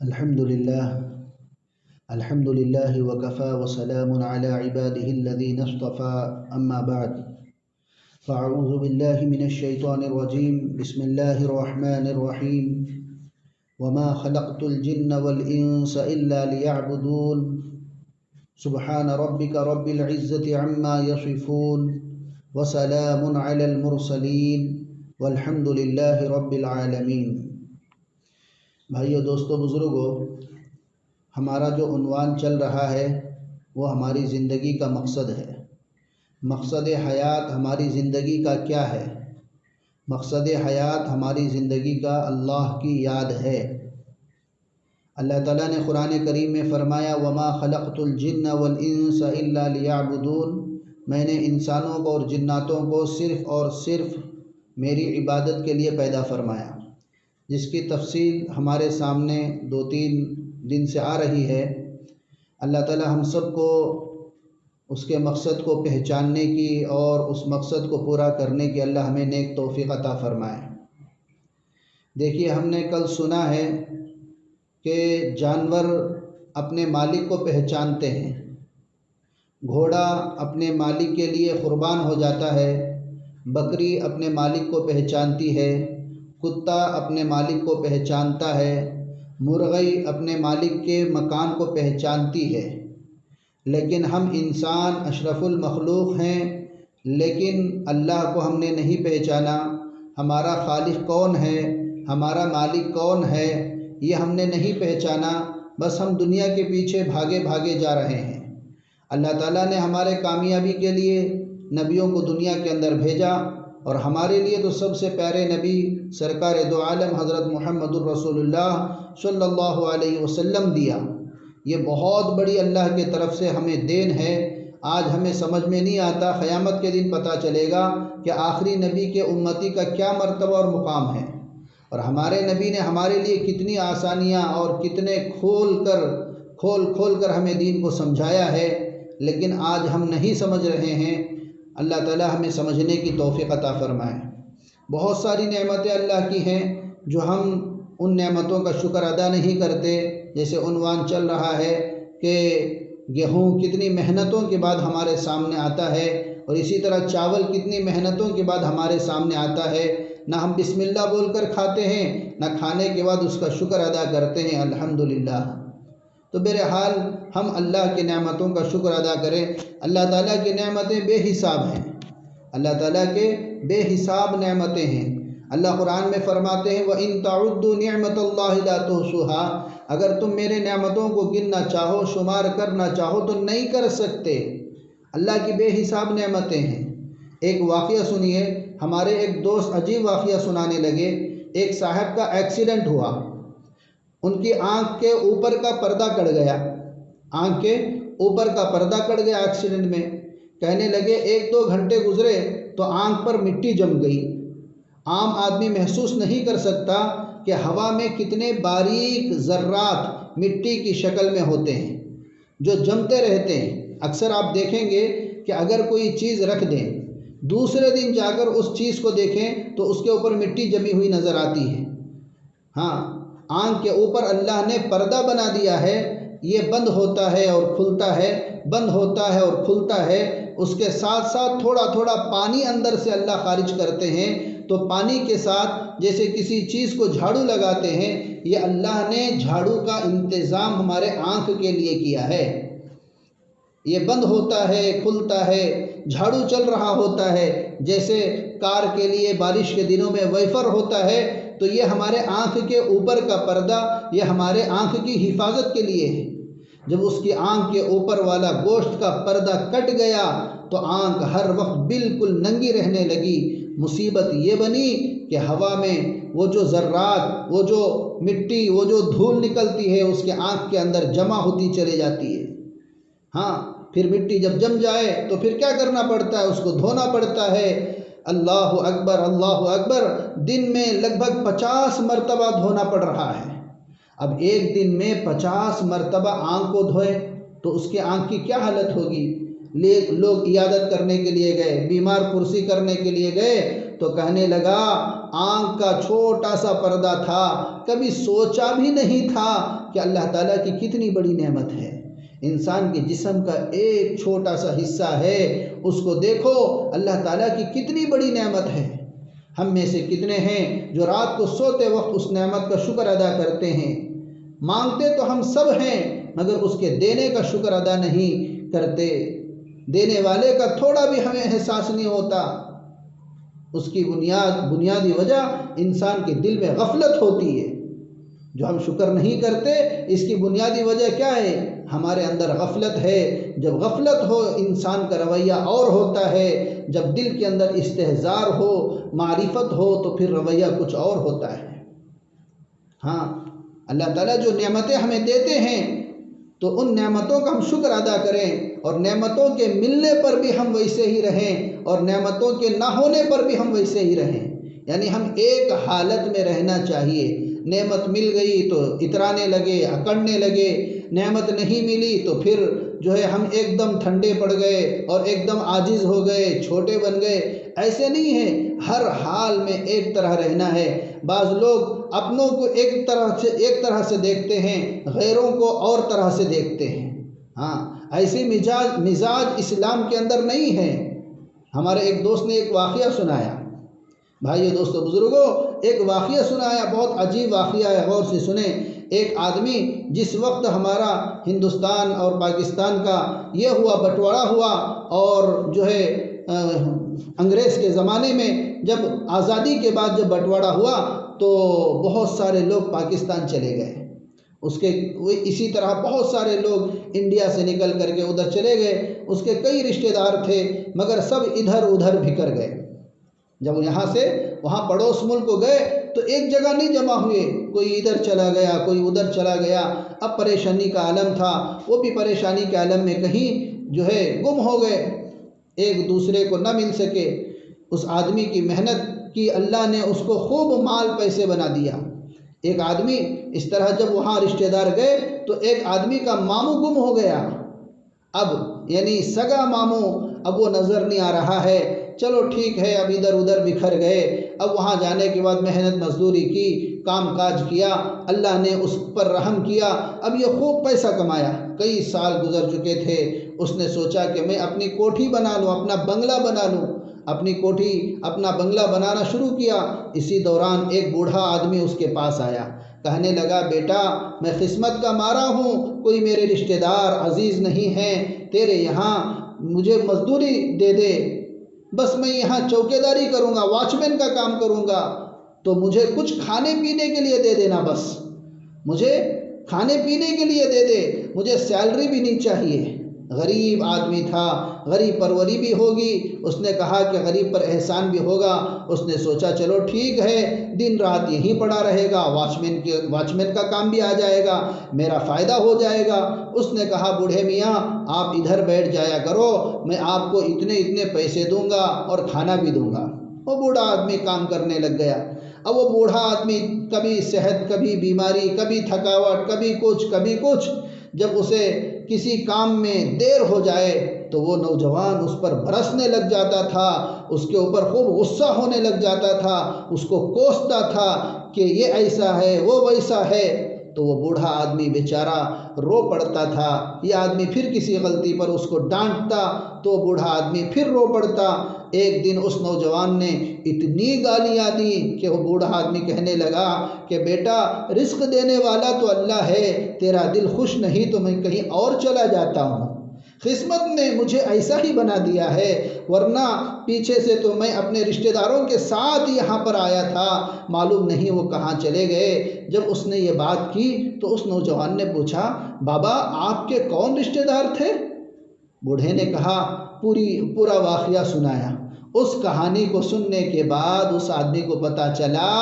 الحمد لله وكفى وسلام على عباده الذين اصطفى أما بعد فأعوذ بالله من الشيطان الرجيم بسم الله الرحمن الرحيم وما خلقت الجن والإنس إلا ليعبدون سبحان ربك رب العزة عما يصفون وسلام على المرسلين والحمد لله رب العالمين۔ بھائیو، دوستو، بزرگو، ہمارا جو عنوان چل رہا ہے وہ ہماری زندگی کا مقصد ہے۔ مقصد حیات ہماری زندگی کا کیا ہے؟ مقصد حیات ہماری زندگی کا اللہ کی یاد ہے۔ اللہ تعالیٰ نے قرآن کریم میں فرمایا وَمَا خَلَقْتُ الْجِنَّ وَالْإِنسَ إِلَّا لِيَعْبُدُونَ، میں نے انسانوں کو اور جناتوں کو صرف اور صرف میری عبادت کے لیے پیدا فرمایا، جس کی تفصیل ہمارے سامنے 2-3 دن سے آ رہی ہے۔ اللہ تعالیٰ ہم سب کو اس کے مقصد کو پہچاننے کی اور اس مقصد کو پورا کرنے کی اللہ ہمیں نیک توفیق عطا فرمائے۔ دیکھیے، ہم نے کل سنا ہے کہ جانور اپنے مالک کو پہچانتے ہیں۔ گھوڑا اپنے مالک کے لیے قربان ہو جاتا ہے، بکری اپنے مالک کو پہچانتی ہے، کتا اپنے مالک کو پہچانتا ہے، مرغی اپنے مالک کے مکان کو پہچانتی ہے۔ لیکن ہم انسان اشرف المخلوق ہیں، لیکن اللہ کو ہم نے نہیں پہچانا۔ ہمارا خالق کون ہے، ہمارا مالک کون ہے، یہ ہم نے نہیں پہچانا۔ بس ہم دنیا کے پیچھے بھاگے جا رہے ہیں۔ اللہ تعالیٰ نے ہمارے کامیابی کے لیے نبیوں کو دنیا کے اندر بھیجا، اور ہمارے لیے تو سب سے پیارے نبی سرکار دو عالم حضرت محمد الرسول اللہ صلی اللہ علیہ وسلم دیا۔ یہ بہت بڑی اللہ کی طرف سے ہمیں دین ہے۔ آج ہمیں سمجھ میں نہیں آتا، قیامت کے دن پتہ چلے گا کہ آخری نبی کے امتی کا کیا مرتبہ اور مقام ہے، اور ہمارے نبی نے ہمارے لیے کتنی آسانیاں اور کتنے کھول کر ہمیں دین کو سمجھایا ہے، لیکن آج ہم نہیں سمجھ رہے ہیں۔ اللہ تعالیٰ ہمیں سمجھنے کی توفیق عطا فرمائے۔ بہت ساری نعمتیں اللہ کی ہیں جو ہم ان نعمتوں کا شکر ادا نہیں کرتے۔ جیسے عنوان چل رہا ہے کہ گیہوں کتنی محنتوں کے بعد ہمارے سامنے آتا ہے، اور اسی طرح چاول کتنی محنتوں کے بعد ہمارے سامنے آتا ہے۔ نہ ہم بسم اللہ بول کر کھاتے ہیں، نہ کھانے کے بعد اس کا شکر ادا کرتے ہیں الحمدللہ۔ تو بہرحال ہم اللہ کی نعمتوں کا شکر ادا کریں۔ اللہ تعالیٰ کی نعمتیں بے حساب ہیں، اللہ تعالیٰ کے بے حساب نعمتیں ہیں۔ اللہ قرآن میں فرماتے ہیں وَإِن تَعُدُّوا نِعْمَةَ اللَّهِ لَا تُحْصُوهَا، اگر تم میرے نعمتوں کو گننا چاہو، شمار کرنا چاہو تو نہیں کر سکتے۔ اللہ کی بے حساب نعمتیں ہیں۔ ایک واقعہ سنیے، ہمارے ایک دوست عجیب واقعہ سنانے لگے۔ ایک صاحب کا ایکسیڈنٹ ہوا، ان کی آنکھ کے اوپر کا پردہ کٹ گیا، آنکھ کے اوپر کا پردہ کٹ گیا ایکسیڈنٹ میں۔ کہنے لگے 1-2 گھنٹے گزرے تو آنکھ پر مٹی جم گئی۔ عام آدمی محسوس نہیں کر سکتا کہ ہوا میں کتنے باریک ذرات مٹی کی شکل میں ہوتے ہیں جو جمتے رہتے ہیں۔ اکثر آپ دیکھیں گے کہ اگر کوئی چیز رکھ دیں، دوسرے دن جا کر اس چیز کو دیکھیں تو اس کے اوپر مٹی جمی ہوئی نظر آتی ہے۔ ہاں، آنکھ کے اوپر اللہ نے پردہ بنا دیا ہے، یہ بند ہوتا ہے اور کھلتا ہے، بند ہوتا ہے اور کھلتا ہے۔ اس کے ساتھ ساتھ تھوڑا تھوڑا پانی اندر سے اللہ خارج کرتے ہیں، تو پانی کے ساتھ جیسے کسی چیز کو جھاڑو لگاتے ہیں، یہ اللہ نے جھاڑو کا انتظام ہمارے آنکھ کے لیے کیا ہے۔ یہ بند ہوتا ہے، کھلتا ہے، جھاڑو چل رہا ہوتا ہے، جیسے کار کے لیے بارش کے دنوں میں وائپر ہوتا ہے، تو یہ ہمارے آنکھ کے اوپر کا پردہ یہ ہمارے آنکھ کی حفاظت کے لیے ہے۔ جب اس کی آنکھ کے اوپر والا گوشت کا پردہ کٹ گیا تو آنکھ ہر وقت بالکل ننگی رہنے لگی۔ مصیبت یہ بنی کہ ہوا میں وہ جو ذرات، وہ جو مٹی، وہ جو دھول نکلتی ہے اس کے آنکھ کے اندر جمع ہوتی چلی جاتی ہے۔ ہاں، پھر مٹی جب جم جائے تو پھر کیا کرنا پڑتا ہے؟ اس کو دھونا پڑتا ہے۔ اللہ اکبر، اللہ اکبر، دن میں لگ بھگ 50 مرتبہ دھونا پڑ رہا ہے۔ اب ایک دن میں 50 مرتبہ آنکھ کو دھوئے تو اس کے آنکھ کی کیا حالت ہوگی؟ لوگ عیادت کرنے کے لیے گئے، بیمار پرسی کرنے کے لیے گئے تو کہنے لگا آنکھ کا چھوٹا سا پردہ تھا، کبھی سوچا بھی نہیں تھا کہ اللہ تعالیٰ کی کتنی بڑی نعمت ہے۔ انسان کے جسم کا ایک چھوٹا سا حصہ ہے، اس کو دیکھو اللہ تعالیٰ کی کتنی بڑی نعمت ہے۔ ہم میں سے کتنے ہیں جو رات کو سوتے وقت اس نعمت کا شکر ادا کرتے ہیں؟ مانگتے تو ہم سب ہیں مگر اس کے دینے کا شکر ادا نہیں کرتے۔ دینے والے کا تھوڑا بھی ہمیں احساس نہیں ہوتا۔ اس کی بنیادی وجہ انسان کے دل میں غفلت ہوتی ہے۔ جو ہم شکر نہیں کرتے، اس کی بنیادی وجہ کیا ہے؟ ہمارے اندر غفلت ہے۔ جب غفلت ہو انسان کا رویہ اور ہوتا ہے، جب دل کے اندر استحضار ہو، معرفت ہو، تو پھر رویہ کچھ اور ہوتا ہے۔ ہاں، اللہ تعالیٰ جو نعمتیں ہمیں دیتے ہیں تو ان نعمتوں کا ہم شکر ادا کریں، اور نعمتوں کے ملنے پر بھی ہم ویسے ہی رہیں، اور نعمتوں کے نہ ہونے پر بھی ہم ویسے ہی رہیں۔ یعنی ہم ایک حالت میں رہنا چاہیے۔ نعمت مل گئی تو اترانے لگے، اکڑنے لگے، نعمت نہیں ملی تو پھر جو ہے ہم ایک دم ٹھنڈے پڑ گئے اور ایک دم عاجز ہو گئے، چھوٹے بن گئے۔ ایسے نہیں ہے، ہر حال میں ایک طرح رہنا ہے۔ بعض لوگ اپنوں کو ایک طرح سے دیکھتے ہیں، غیروں کو اور طرح سے دیکھتے ہیں۔ ہاں، ایسی مزاج اسلام کے اندر نہیں ہے۔ ہمارے ایک دوست نے ایک واقعہ سنایا، بھائیو دوستو بزرگوں، ایک واقعہ سنایا، بہت عجیب واقعہ ہے، غور سے سنیں۔ ایک آدمی، جس وقت ہمارا ہندوستان اور پاکستان کا یہ ہوا بٹوارا ہوا، اور جو ہے انگریز کے زمانے میں جب آزادی کے بعد جب بٹوارا ہوا تو بہت سارے لوگ پاکستان چلے گئے۔ اسی طرح بہت سارے لوگ انڈیا سے نکل کر کے ادھر چلے گئے۔ اس کے کئی رشتہ دار تھے مگر سب ادھر ادھر بکھر گئے۔ جب یہاں سے وہاں پڑوس ملک کو گئے تو ایک جگہ نہیں جمع ہوئے، کوئی ادھر چلا گیا، کوئی ادھر چلا گیا۔ اب پریشانی کا عالم تھا، وہ بھی پریشانی کے عالم میں کہیں جو ہے گم ہو گئے، ایک دوسرے کو نہ مل سکے۔ اس آدمی کی محنت کی اللہ نے اس کو خوب مال پیسے بنا دیا۔ ایک آدمی اس طرح جب وہاں رشتہ دار گئے تو ایک آدمی کا ماموں گم ہو گیا، اب یعنی سگا ماموں، اب وہ نظر نہیں آ رہا ہے۔ چلو ٹھیک ہے، اب ادھر ادھر بکھر گئے۔ اب وہاں جانے کے بعد محنت مزدوری کی، کام کاج کیا، اللہ نے اس پر رحم کیا، اب یہ خوب پیسہ کمایا۔ کئی سال گزر چکے تھے، اس نے سوچا کہ میں اپنی کوٹھی بنا لوں، اپنا بنگلہ بنا لوں۔ اپنی کوٹھی، اپنا بنگلہ بنانا شروع کیا۔ اسی دوران ایک بوڑھا آدمی اس کے پاس آیا، کہنے لگا، بیٹا میں قسمت کا مارا ہوں، کوئی میرے رشتہ دار عزیز نہیں ہیں تیرے یہاں، مجھے مزدوری دے دے، بس میں یہاں چوکیداری کروں گا، واچ مین کا کام کروں گا، تو مجھے کچھ کھانے پینے کے لیے دے دینا، بس مجھے کھانے پینے کے لیے دے دے، مجھے سیلری بھی نہیں چاہیے۔ غریب آدمی تھا، غریب پروری بھی ہوگی، اس نے کہا کہ غریب پر احسان بھی ہوگا۔ اس نے سوچا چلو ٹھیک ہے، دن رات یہیں پڑا رہے گا، واچ مین کا کام بھی آ جائے گا، میرا فائدہ ہو جائے گا۔ اس نے کہا، بوڑھے میاں آپ ادھر بیٹھ جایا کرو، میں آپ کو اتنے پیسے دوں گا اور کھانا بھی دوں گا۔ وہ بوڑھا آدمی کام کرنے لگ گیا۔ اب وہ بوڑھا آدمی کبھی صحت، کبھی بیماری، کبھی تھکاوٹ، کبھی کچھ، جب اسے کسی کام میں دیر ہو جائے تو وہ نوجوان اس پر برسنے لگ جاتا تھا، اس کے اوپر خوب غصہ ہونے لگ جاتا تھا، اس کو کوستا تھا کہ یہ ایسا ہے، وہ ویسا ہے۔ تو وہ بوڑھا آدمی بیچارہ رو پڑتا تھا۔ یہ آدمی پھر کسی غلطی پر اس کو ڈانٹتا تو وہ بوڑھا آدمی پھر رو پڑتا۔ ایک دن اس نوجوان نے اتنی گالیاں دی کہ وہ بوڑھا آدمی کہنے لگا کہ بیٹا رزق دینے والا تو اللہ ہے، تیرا دل خوش نہیں تو میں کہیں اور چلا جاتا ہوں۔ قسمت نے مجھے ایسا ہی بنا دیا ہے، ورنہ پیچھے سے تو میں اپنے رشتہ داروں کے ساتھ یہاں پر آیا تھا، معلوم نہیں وہ کہاں چلے گئے۔ جب اس نے یہ بات کی تو اس نوجوان نے پوچھا، بابا آپ کے کون رشتہ دار تھے؟ بوڑھے نے کہا، پورا واقعہ سنایا۔ اس کہانی کو سننے کے بعد اس آدمی کو پتا چلا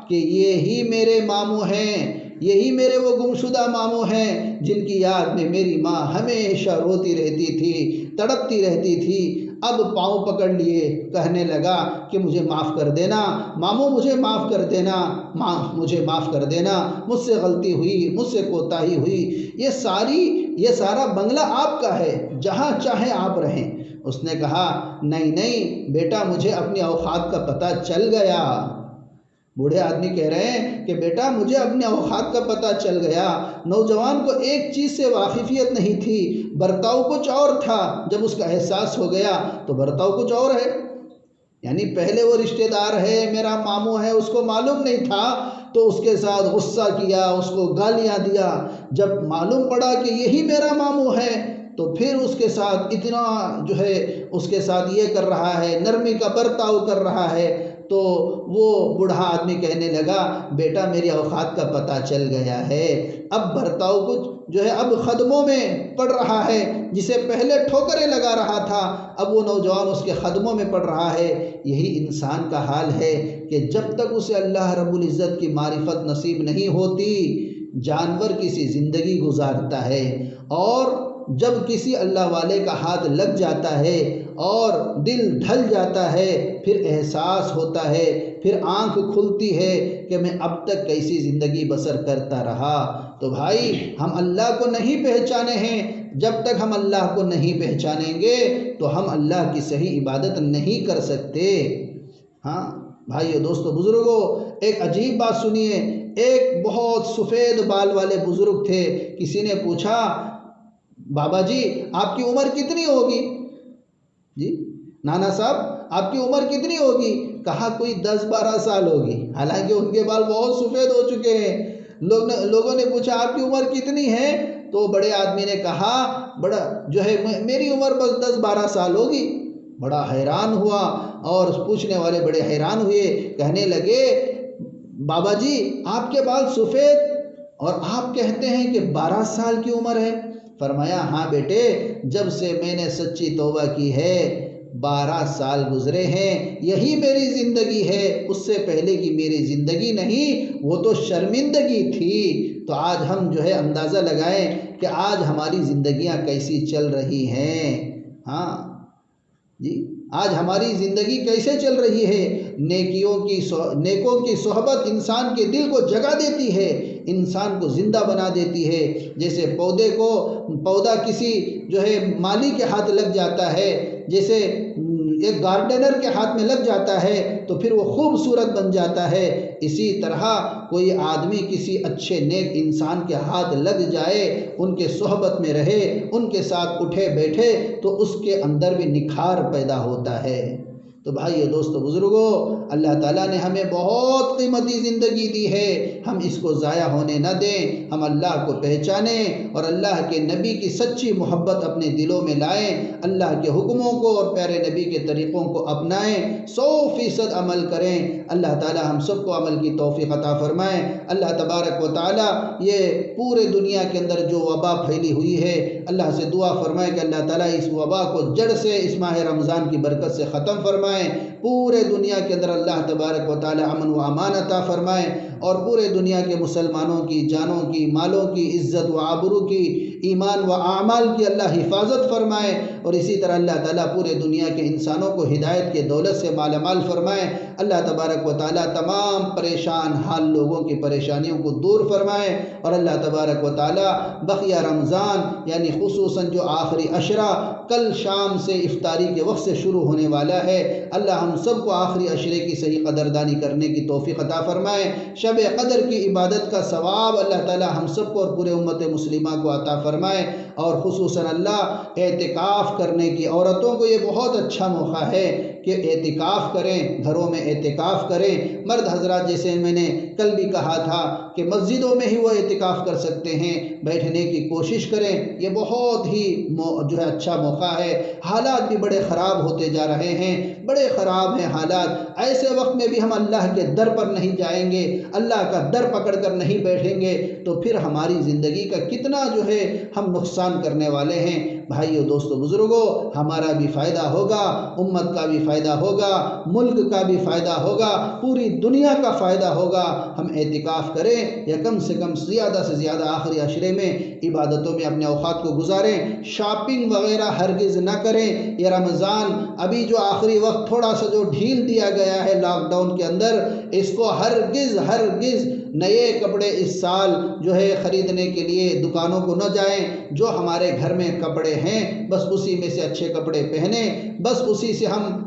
کہ یہی میرے ماموں ہیں، یہی میرے وہ گمشدہ ماموں ہیں جن کی یاد میں میری ماں ہمیشہ روتی رہتی تھی، تڑپتی رہتی تھی۔ اب پاؤں پکڑ لیے، کہنے لگا کہ مجھے معاف کر دینا ماموں، مجھے معاف کر دینا ماں، مجھے معاف کر دینا، مجھ سے غلطی ہوئی، مجھ سے کوتاہی ہوئی، یہ سارا بنگلہ آپ کا ہے، جہاں چاہیں آپ رہیں۔ اس نے کہا، نہیں بیٹا، مجھے اپنی اوقات کا پتہ چل گیا، بوڑھے آدمی کہہ رہے ہیں کہ بیٹا مجھے اپنے اوقات کا پتہ چل گیا۔ نوجوان کو ایک چیز سے واقفیت نہیں تھی، برتاؤ کچھ اور تھا، جب اس کا احساس ہو گیا تو برتاؤ کچھ اور ہے۔ یعنی پہلے وہ رشتہ دار ہے، میرا ماموں ہے، اس کو معلوم نہیں تھا تو اس کے ساتھ غصہ کیا، اس کو گالیاں دیا۔ جب معلوم پڑا کہ یہی میرا ماموں ہے تو پھر اس کے ساتھ اتنا اس کے ساتھ یہ کر رہا ہے، نرمی کا برتاؤ کر رہا ہے۔ تو وہ بوڑھا آدمی کہنے لگا بیٹا میری اوقات کا پتہ چل گیا ہے، اب برتاؤ کچھ اب قدموں میں پڑ رہا ہے، جسے پہلے ٹھوکریں لگا رہا تھا اب وہ نوجوان اس کے قدموں میں پڑ رہا ہے۔ یہی انسان کا حال ہے کہ جب تک اسے اللہ رب العزت کی معرفت نصیب نہیں ہوتی، جانور کسی زندگی گزارتا ہے، اور جب کسی اللہ والے کا ہاتھ لگ جاتا ہے اور دل ڈھل جاتا ہے، پھر احساس ہوتا ہے، پھر آنکھ کھلتی ہے کہ میں اب تک کیسی زندگی بسر کرتا رہا۔ تو بھائی ہم اللہ کو نہیں پہچانے ہیں، جب تک ہم اللہ کو نہیں پہچانیں گے تو ہم اللہ کی صحیح عبادت نہیں کر سکتے۔ ہاں بھائیو، دوستو، بزرگوں، ایک عجیب بات سنیے۔ ایک بہت سفید بال والے بزرگ تھے، کسی نے پوچھا بابا جی آپ کی عمر کتنی ہوگی؟ جی نانا صاحب آپ کی عمر کتنی ہوگی؟ کہا کوئی 10-12 سال ہوگی، حالانکہ ان کے بال بہت سفید ہو چکے ہیں۔ لوگوں نے پوچھا آپ کی عمر کتنی ہے؟ تو بڑے آدمی نے کہا میری عمر بس 10-12 سال ہوگی۔ بڑا حیران ہوا اور پوچھنے والے بڑے حیران ہوئے، کہنے لگے بابا جی آپ کے بال سفید اور آپ کہتے ہیں کہ 12 سال کی عمر ہے؟ فرمایا ہاں بیٹے، جب سے میں نے سچی توبہ کی ہے 12 سال گزرے ہیں، یہی میری زندگی ہے، اس سے پہلے کی میری زندگی نہیں، وہ تو شرمندگی تھی۔ تو آج ہم اندازہ لگائیں کہ آج ہماری زندگیاں کیسی چل رہی ہیں۔ ہاں جی، آج ہماری زندگی کیسے چل رہی ہے؟ نیکوں کی صحبت انسان کے دل کو جگا دیتی ہے، انسان کو زندہ بنا دیتی ہے۔ جیسے پودا کسی مالی کے ہاتھ لگ جاتا ہے، جیسے ایک گارڈنر کے ہاتھ میں لگ جاتا ہے تو پھر وہ خوبصورت بن جاتا ہے، اسی طرح کوئی آدمی کسی اچھے نیک انسان کے ہاتھ لگ جائے، ان کے صحبت میں رہے، ان کے ساتھ اٹھے بیٹھے تو اس کے اندر بھی نکھار پیدا ہوتا ہے۔ تو بھائیو، دوستو، بزرگوں، اللہ تعالیٰ نے ہمیں بہت قیمتی زندگی دی ہے، ہم اس کو ضائع ہونے نہ دیں، ہم اللہ کو پہچانیں اور اللہ کے نبی کی سچی محبت اپنے دلوں میں لائیں، اللہ کے حکموں کو اور پیارے نبی کے طریقوں کو اپنائیں، 100% عمل کریں۔ اللہ تعالیٰ ہم سب کو عمل کی توفیق عطا فرمائیں۔ اللہ تبارک و تعالیٰ یہ پورے دنیا کے اندر جو وبا پھیلی ہوئی ہے، اللہ سے دعا فرمائیں کہ اللہ تعالیٰ اس وبا کو جڑ سے اس ماہ رمضان کی برکت سے ختم فرمائیں، پورے دنیا کے اندر اللہ تبارک و تعالی امن و امان عطا فرمائے، اور پورے دنیا کے مسلمانوں کی جانوں کی، مالوں کی، عزت و آبرو کی، ایمان و اعمال کی اللہ حفاظت فرمائے، اور اسی طرح اللہ تعالیٰ پورے دنیا کے انسانوں کو ہدایت کے دولت سے مالا مال فرمائے۔ اللہ تبارک و تعالیٰ تمام پریشان حال لوگوں کی پریشانیوں کو دور فرمائے، اور اللہ تبارک و تعالیٰ بقیہ رمضان یعنی خصوصاً جو آخری عشرہ کل شام سے افطاری کے وقت سے شروع ہونے والا ہے، اللہ ہم سب کو آخری عشرے کی صحیح قدردانی کرنے کی توفیق عطا فرمائے۔ شب قدر کی عبادت کا ثواب اللہ تعالی ہم سب کو اور پورے امت مسلمہ کو عطا فرمائے، اور خصوصاً اللہ اعتکاف کرنے کی عورتوں کو یہ بہت اچھا موقع ہے کہ اعتکاف کریں، گھروں میں اعتکاف کریں۔ مرد حضرات جیسے میں نے کل بھی کہا تھا کہ مسجدوں میں ہی وہ اعتکاف کر سکتے ہیں، بیٹھنے کی کوشش کریں، یہ بہت ہی اچھا موقع ہے۔ حالات بھی بڑے خراب ہوتے جا رہے ہیں، بڑے خراب ہیں حالات، ایسے وقت میں بھی ہم اللہ کے در پر نہیں جائیں گے، اللہ کا در پکڑ کر نہیں بیٹھیں گے تو پھر ہماری زندگی کا کتنا ہم نقصان کرنے والے ہیں۔ بھائیو، دوستو، بزرگوں، ہمارا بھی فائدہ ہوگا، امت کا بھی فائدہ ہوگا، ملک کا بھی فائدہ ہوگا، پوری دنیا کا فائدہ ہوگا۔ ہم اعتکاف کریں یا کم سے کم زیادہ سے زیادہ آخری عشرے میں عبادتوں میں اپنے اوقات کو گزاریں، شاپنگ وغیرہ ہرگز نہ کریں۔ یہ رمضان ابھی جو آخری وقت تھوڑا سا جو ڈھیل دیا گیا ہے لاک ڈاؤن کے اندر، اس کو ہرگز نئے کپڑے اس سال جو ہے خریدنے کے لیے دکانوں کو نہ جائیں، جو ہمارے گھر میں کپڑے ہیں بس اسی میں سے اچھے کپڑے پہنیں، بس اسی سے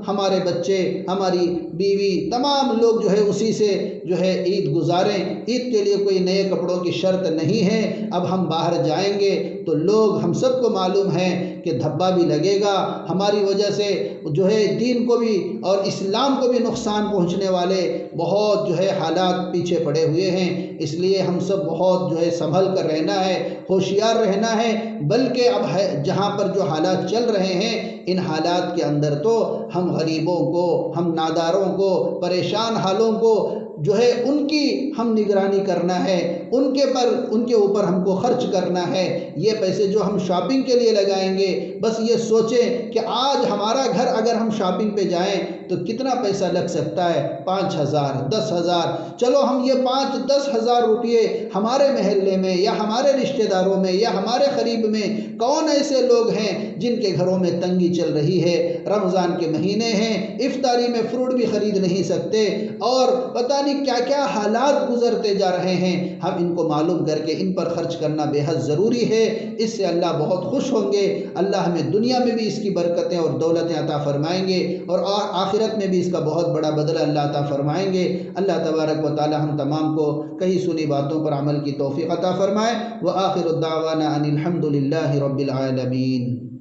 ہمارے بچے، ہماری بیوی، تمام لوگ جو ہے اسی سے جو ہے عید گزاریں۔ عید کے لیے کوئی نئے کپڑوں کی شرط نہیں ہے۔ اب ہم باہر جائیں گے تو لوگ، ہم سب کو معلوم ہے کہ دھبا بھی لگے گا، ہماری وجہ سے جو ہے دین کو بھی اور اسلام کو بھی نقصان پہنچنے والے بہت جو ہے حالات پیچھے پڑے ہوئے ہیں۔ اس لیے ہم سب بہت جو ہے سنبھل کر رہنا ہے، ہوشیار رہنا ہے، بلکہ اب جہاں پر جو حالات چل رہے ہیں ان حالات کے اندر تو ہم غریبوں کو، ہم ناداروں کو، پریشان حالوں کو جو ہے ان کی ہم نگرانی کرنا ہے، ان کے اوپر ہم کو خرچ کرنا ہے۔ یہ پیسے جو ہم شاپنگ کے لیے لگائیں گے، بس یہ سوچیں کہ آج ہمارا گھر اگر ہم شاپنگ پہ جائیں تو کتنا پیسہ لگ سکتا ہے؟ 5,000، 10,000۔ چلو ہم یہ 5-10 ہزار روپئے ہمارے محلے میں یا ہمارے رشتہ داروں میں یا ہمارے قریب میں کون ایسے لوگ ہیں جن کے گھروں میں تنگی چل رہی ہے؟ رمضان کے مہینے ہیں، افطاری میں فروٹ بھی خرید نہیں سکتے اور پتہ نہیں کیا کیا حالات گزرتے جا رہے ہیں۔ ہم ان کو معلوم کر کے ان پر خرچ کرنا بے حد ضروری ہے۔ اس سے اللہ بہت خوش ہوں گے، اللہ ہمیں دنیا میں بھی اس کی برکتیں اور دولتیں عطا فرمائیں گے اور آخرت میں بھی اس کا بہت بڑا بدلہ اللہ عطا فرمائیں گے۔ اللہ تبارک و تعالی ہم تمام کو کئی سنی باتوں پر عمل کی توفیق عطا فرمائے۔ وآخر الدعوانا ان الحمد للہ رب العالمین۔